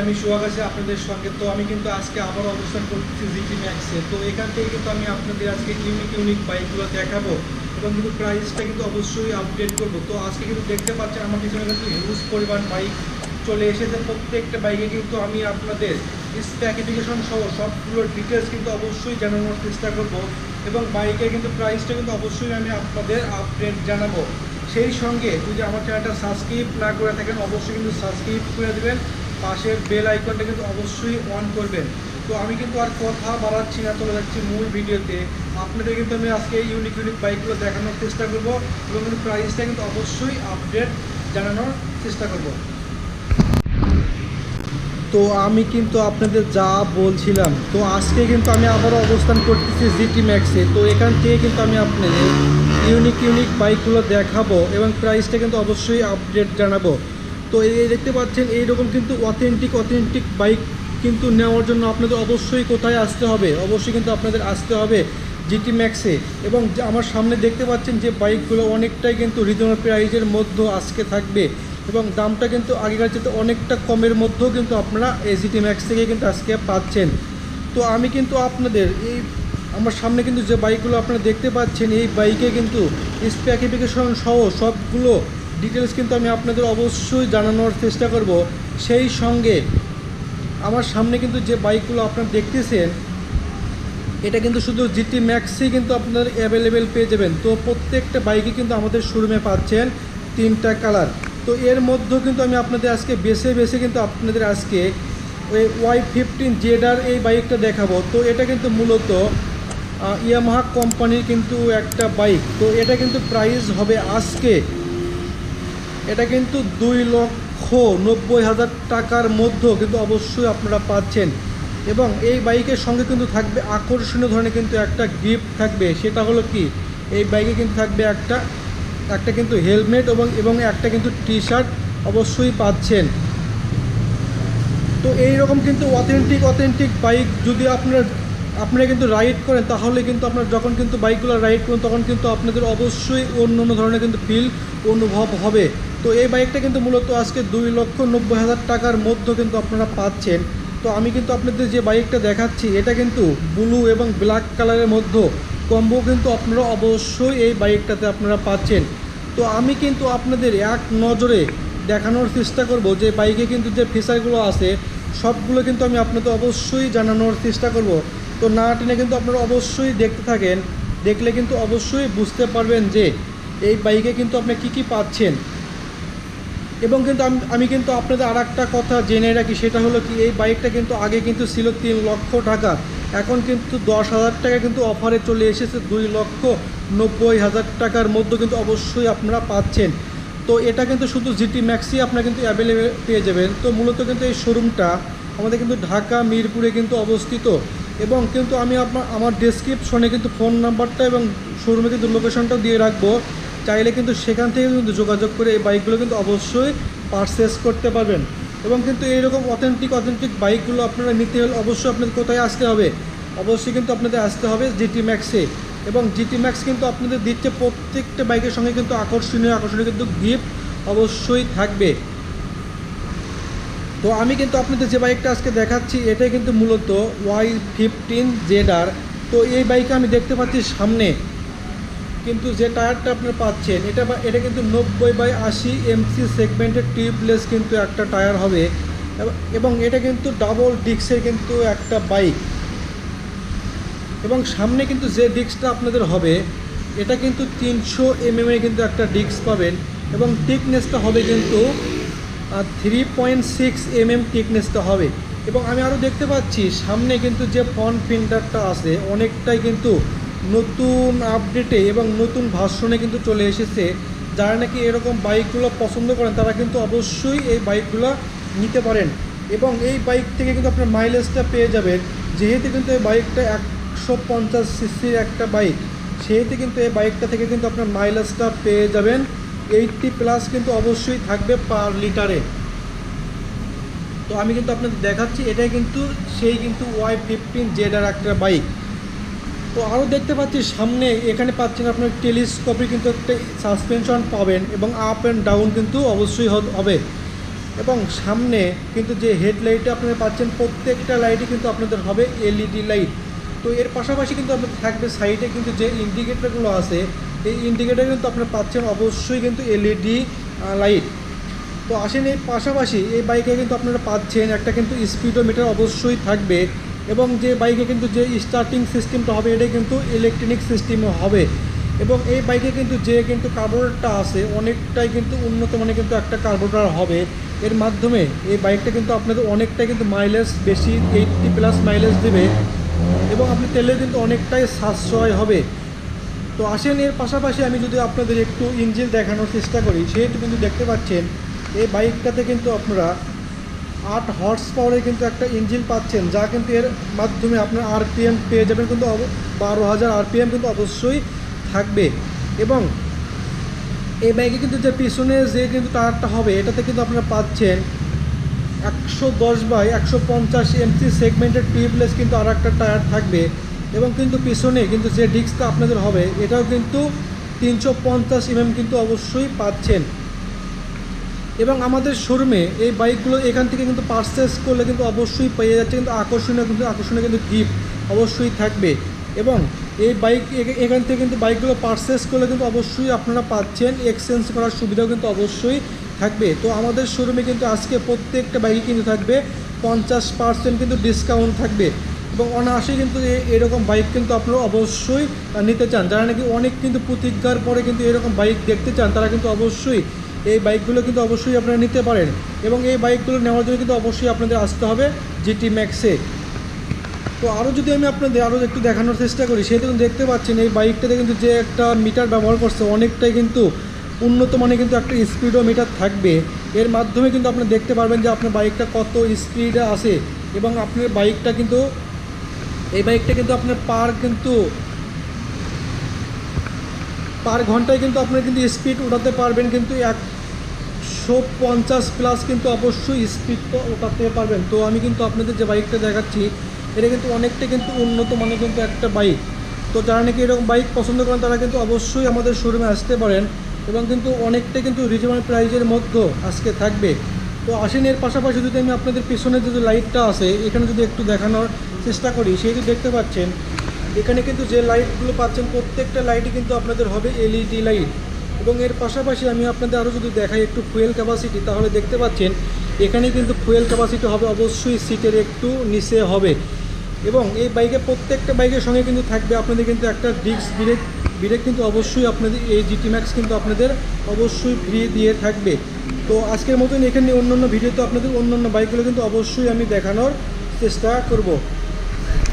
আমি সোহাগ আছি আপনাদের সঙ্গে। তো আমি কিন্তু আজকে আবার অবস্থান করতেছি জিটি ম্যাক্সে। তো এখান থেকে কিন্তু আমি আপনাদের আজকে ইউনিক বাইকগুলো দেখাবো এবং কিন্তু প্রাইসটা কিন্তু অবশ্যই আপডেট করবো। তো আজকে কিন্তু দেখতে পাচ্ছেন আমার পিছনে কিন্তু হিউজ পরিমাণ বাইক চলে এসেছে। প্রত্যেকটা বাইকে কিন্তু আমি আপনাদের স্পেসিফিকেশন সহ সবগুলোর ডিটেলস কিন্তু অবশ্যই জানানোর চেষ্টা করব এবং বাইকের কিন্তু প্রাইসটা কিন্তু অবশ্যই আমি আপনাদের আপডেট জানাবো। সেই সঙ্গে যদি আমার চ্যানেলটা সাবস্ক্রাইব না করে থাকেন অবশ্যই কিন্তু সাবস্ক্রাইব করে দেবেন, পাশের বেল আইকনটা কিন্তু অবশ্যই অন করবেন। তো আমি কিন্তু আর কথা বাড়াচ্ছি না, চলে যাচ্ছি মূল ভিডিওতে। আপনাদের কিন্তু আমি আজকে ইউনিক বাইকগুলো দেখানোর চেষ্টা করব এবং কিন্তু প্রাইসটা কিন্তু অবশ্যই আপডেট জানানোর চেষ্টা করব। তো আমি কিন্তু আপনাদের যা বলছিলাম, তো আজকে কিন্তু আমি আবারও অবস্থান করতেছি জিটি ম্যাক্সে। তো এখান থেকে কিন্তু আমি আপনাদের ইউনিক বাইকগুলো দেখাবো এবং প্রাইসটা কিন্তু অবশ্যই আপডেট জানাবো। তো এই দেখতে পাচ্ছেন এইরকম কিন্তু অথেন্টিক বাইক কিন্তু নেওয়ার জন্য আপনাদের অবশ্যই কোথায় আসতে হবে, অবশ্যই কিন্তু আপনাদের আসতে হবে জিটি ম্যাক্সে। এবং আমার সামনে দেখতে পাচ্ছেন যে বাইকগুলো অনেকটাই কিন্তু রিজনেবল প্রাইজের মধ্যে আজকে থাকবে এবং দামটা কিন্তু আগেকার চেয়ে অনেকটা কমের মধ্যেও কিন্তু আপনারা এই জিটি ম্যাক্স থেকে কিন্তু আজকে পাচ্ছেন। তো আমি কিন্তু আপনাদের এই আমার সামনে কিন্তু যে বাইকগুলো আপনারা দেখতে পাচ্ছেন এই বাইকে কিন্তু স্পেসিফিকেশন সহ সবগুলো ডিটেলস কিন্তু আমি আপনাদের অবশ্যই জানানোর চেষ্টা করব। সেই সঙ্গে আমার সামনে কিন্তু যে বাইকগুলো আপনারা দেখতেছেন এটা কিন্তু শুধু জিটি ম্যাক্সেই কিন্তু আপনার অ্যাভেলেবেল পেয়ে যাবেন। তো প্রত্যেকটা বাইকই কিন্তু আমাদের শোরুমে পাচ্ছেন 3টা কালার। তো এর মধ্যেও কিন্তু আমি আপনাদের আজকে বেছে কিন্তু আপনাদের আজকে ওই Y15 ZR এই বাইকটা দেখাবো। তো এটা কিন্তু মূলত ইয়ামাহা কোম্পানির কিন্তু একটা বাইক। তো এটা কিন্তু প্রাইস হবে আজকে এটা কিন্তু 2,90,000 টাকার মধ্যেও কিন্তু অবশ্যই আপনারা পাচ্ছেন। এবং এই বাইকের সঙ্গে কিন্তু থাকবে আকর্ষণীয় ধরনের কিন্তু একটা গিফট থাকবে। সেটা হলো কি, এই বাইকে কিন্তু থাকবে একটা কিন্তু হেলমেট এবং একটা কিন্তু টি শার্ট অবশ্যই পাচ্ছেন। তো এই রকম কিন্তু অথেন্টিক বাইক যদি আপনারা কিন্তু রাইড করেন তাহলে কিন্তু আপনার যখন কিন্তু বাইকগুলো রাইড করেন তখন কিন্তু আপনাদের অবশ্যই অন্য ধরনের কিন্তু ফিল অনুভব হবে। তো এই বাইকটা কিন্তু মূলত আজকে 2,90,000 টাকার মধ্যে কিন্তু আপনারা পাচ্ছেন। তো আমি কিন্তু আপনাদের যে বাইকটা দেখাচ্ছি এটা কিন্তু ব্লু এবং ব্ল্যাক কালারের মধ্যে কম্বো কিন্তু আপনারা অবশ্যই এই বাইকটাতে আপনারা পাচ্ছেন। তো আমি কিন্তু আপনাদের এক নজরে দেখানোর চেষ্টা করব যে বাইকে কিন্তু যে ফিচারগুলো আছে সবগুলো কিন্তু আমি আপনাদের অবশ্যই জানানোর চেষ্টা করব। তো না টেনে কিন্তু আপনারা অবশ্যই দেখতে থাকেন, দেখলে কিন্তু অবশ্যই বুঝতে পারবেন যে এই বাইকে কিন্তু আপনি কী পাচ্ছেন। এবং কিন্তু আমি কিন্তু আপনাদের আর একটা কথা জেনে রাখি, সেটা হলো কি এই বাইকটা কিন্তু আগে কিন্তু ছিল 3 লক্ষ টাকা, এখন কিন্তু 10,000 টাকা কিন্তু অফারে চলে এসেছে 2,90,000 টাকার মধ্যে কিন্তু অবশ্যই আপনারা পাচ্ছেন। তো এটা কিন্তু শুধু জিটি ম্যাক্সই আপনারা কিন্তু অ্যাভেলেবেল পেয়ে যাবেন। তো মূলত কিন্তু এই শোরুমটা আমাদের কিন্তু ঢাকা মিরপুরে কিন্তু অবস্থিত এবং কিন্তু আমি আমার ডেসক্রিপশনে কিন্তু ফোন নাম্বারটা এবং শোরুমে কিন্তু লোকেশনটাও দিয়ে রাখবো, চাইলে কিন্তু সেখান থেকে কিন্তু যোগাযোগ করে এই বাইকগুলো কিন্তু অবশ্যই পারচেস করতে পারবেন। এবং কিন্তু এইরকম অথেন্টিক বাইকগুলো আপনারা নিতে হলে অবশ্যই আপনাদের কোথায় আসতে হবে, অবশ্যই কিন্তু আপনাদের আসতে হবে জিটি ম্যাক্সে। এবং জিটি ম্যাক্স কিন্তু আপনাদের দিচ্ছে প্রত্যেকটা বাইকের সঙ্গে কিন্তু আকর্ষণীয় কিন্তু গিফট অবশ্যই থাকবে। তো আমি কিন্তু আপনাদের যে বাইকটা আজকে দেখাচ্ছি এটাই কিন্তু মূলত Y15 ZR। তো এই বাইকে আমি দেখতে পাচ্ছি সামনে কিন্তু যে টায়ারটা আপনারা পাচ্ছেন এটা কিন্তু 90/80 MC সেগমেন্টের টিউবলেস কিন্তু একটা টায়ার হবে এবং এটা কিন্তু ডাবল ডিস্কের কিন্তু একটা বাইক। এবং সামনে কিন্তু যে ডিস্কটা আপনাদের হবে এটা কিন্তু 300 mm এর কিন্তু একটা ডিস্ক পাবেন এবং থিকনেসটা হবে কিন্তু 3.6 mm থিকনেসটা হবে। এবং আমি আরও দেখতে পাচ্ছি সামনে কিন্তু যে ফ্রন্ট ফেন্ডারটা আছে অনেকটাই কিন্তু নতুন আপডেটে এবং নতুন ভার্সনে কিন্তু চলে এসেছে। যারা নাকি এরকম বাইকগুলো পছন্দ করেন তারা কিন্তু অবশ্যই এই বাইকগুলো নিতে পারেন। এবং এই বাইক থেকে কিন্তু আপনার মাইলেজটা পেয়ে যাবেন, যেহেতু কিন্তু এই বাইকটা 150 সিসির একটা বাইক, সেহেতু কিন্তু এই বাইকটা থেকে কিন্তু আপনার মাইলেজটা পেয়ে যাবেন 80+ কিন্তু অবশ্যই থাকবে পার লিটারে। তো আমি কিন্তু আপনাদের দেখাচ্ছি এটাই কিন্তু সেই কিন্তু Y15 ZR একটা বাইক। তো আরও দেখতে পাচ্ছি সামনে এখানে পাচ্ছেন আপনার টেলিস্কোপিক কিন্তু একটা সাসপেনশন পাবেন এবং আপ অ্যান্ড ডাউন কিন্তু অবশ্যই হবে। এবং সামনে কিন্তু যে হেডলাইটটা আপনারা পাচ্ছেন প্রত্যেকটা লাইটই কিন্তু আপনাদের হবে এলইডি লাইট। তো এর পাশাপাশি কিন্তু আপনাদের থাকবে সাইডে কিন্তু যে ইন্ডিকেটরগুলো আছে, এই ইন্ডিকেটার কিন্তু আপনারা পাচ্ছেন অবশ্যই কিন্তু এলইডি লাইট। তো আসেন এই পাশাপাশি এই বাইকে কিন্তু আপনারা পাচ্ছেন একটা কিন্তু স্পিডোমিটার অবশ্যই থাকবে, এবং যে বাইকে কিন্তু যে স্টার্টিং সিস্টেমটা হবে এটা কিন্তু ইলেকট্রনিক সিস্টেমে হবে। এবং এই বাইকে কিন্তু যে কিন্তু কার্বোরেটরটা আছে অনেকটাই কিন্তু উন্নত মানের কিন্তু একটা কার্বোরেটর হবে। এর মাধ্যমে এই বাইকটা কিন্তু আপনাদের অনেকটাই কিন্তু মাইলেজ বেশি 80+ মাইলেজ দেবে, এবং আপনি তেলে কিন্তু অনেকটাই সাশ্রয় হবে। তো আসেন এর পাশাপাশি আমি যদি আপনাদের একটু ইঞ্জিন দেখানোর চেষ্টা করি, সেহেতু কিন্তু দেখতে পাচ্ছেন এই বাইকটাতে কিন্তু আপনারা 8 হর্স পাওয়ারের কিন্তু একটা ইঞ্জিন পাচ্ছেন, যা কিন্তু এর মাধ্যমে আপনার আরপিএম পেয়ে যাবেন কিন্তু 12,000 আরপিএম কিন্তু অবশ্যই থাকবে। এবং এই বাইকে কিন্তু যে পিছনে যে কিন্তু টায়ারটা হবে এটাতে কিন্তু আপনারা পাচ্ছেন 110/150 এমসি সেগমেন্টের টিউবলেস কিন্তু আর একটা টায়ার থাকবে, এবং কিন্তু পিছনে কিন্তু যে ডিস্কটা আপনাদের হবে এটাও কিন্তু 350 কিন্তু অবশ্যই পাচ্ছেন। এবং আমাদের শোরুমে এই বাইকগুলো এখান থেকে কিন্তু পারচেস করলে কিন্তু অবশ্যই পেয়ে যাচ্ছে কিন্তু আকর্ষণীয় কিন্তু গিফট অবশ্যই থাকবে। এবং এই বাইক এখান থেকে কিন্তু বাইকগুলো পারচেস করলে কিন্তু অবশ্যই আপনারা পাচ্ছেন এক্সচেঞ্জ করার সুবিধাও কিন্তু অবশ্যই থাকবে। তো আমাদের শোরুমে কিন্তু আজকে প্রত্যেকটা বাইকে কিন্তু থাকবে 50% কিন্তু ডিসকাউন্ট থাকবে, এবং অনায়াসেই কিন্তু এরকম বাইক কিন্তু আপনারা অবশ্যই নিতে চান। যারা নাকি অনেক কিন্তু প্রতিজ্ঞার পরে কিন্তু এরকম বাইক দেখতে চান তারা কিন্তু অবশ্যই এই বাইকগুলো কিন্তু অবশ্যই আপনারা নিতে পারেন। এবং এই বাইকগুলো নেওয়ার জন্য কিন্তু অবশ্যই আপনাদের আসতে হবে জিটি ম্যাক্সে। তো আরও যদি আমি আপনাদের আরও একটু দেখানোর চেষ্টা করি, সেহেতু দেখতে পাচ্ছেন এই বাইকটাতে কিন্তু যে একটা মিটার ব্যবহার করছে অনেকটাই কিন্তু উন্নত মানের কিন্তু একটা স্পিডোমিটার থাকবে। এর মাধ্যমে কিন্তু আপনি দেখতে পারবেন যে আপনার বাইকটা কত স্পিডে আছে, এবং আপনার বাইকটা কিন্তু এই বাইকটা কিন্তু আপনার পার ঘন্টায় কিন্তু আপনার কিন্তু স্পিড উঠাতে পারবেন কিন্তু 150+ কিন্তু অবশ্যই স্পিড তো উঠাতে পারবেন। তো আমি কিন্তু আপনাদের যে বাইকটা দেখাচ্ছি এটা কিন্তু অনেকটা কিন্তু উন্নত মানের কিন্তু একটা বাইক। তো যারা নাকি এরকম বাইক পছন্দ করেন তারা কিন্তু অবশ্যই আমাদের শোরুমে আসতে পারেন, এবং কিন্তু অনেকটা কিন্তু রিজনেবল প্রাইজের মধ্যে আজকে থাকবে। তো আসেন এর পাশাপাশি যদি আমি আপনাদের পিছনে যে লাইটটা আছে এখানে যদি একটু দেখানোর চেষ্টা করি, সেহেতু দেখতে পাচ্ছেন এখানে কিন্তু যে লাইটগুলো পাচ্ছেন প্রত্যেকটা লাইটই কিন্তু আপনাদের হবে এলইডি লাইট। এবং এর পাশাপাশি আমি আপনাদের আরও যদি দেখাই একটু ফুয়েল ক্যাপাসিটি, তাহলে দেখতে পাচ্ছেন এখানে কিন্তু ফুয়েল ক্যাপাসিটি হবে অবশ্যই সিটের একটু নিচে হবে। এবং এই বাইকে প্রত্যেকটা বাইকের সঙ্গে কিন্তু থাকবে আপনাদের কিন্তু একটা ডিস্ক ব্রেক কিন্তু অবশ্যই আপনাদের এই জিটি ম্যাক্স কিন্তু আপনাদের অবশ্যই ফ্রি দিয়ে থাকবে। তো আজকের মতন এখানে অন্য ভিডিওতে আপনাদের অন্য বাইকগুলো কিন্তু অবশ্যই আমি দেখানোর চেষ্টা করব।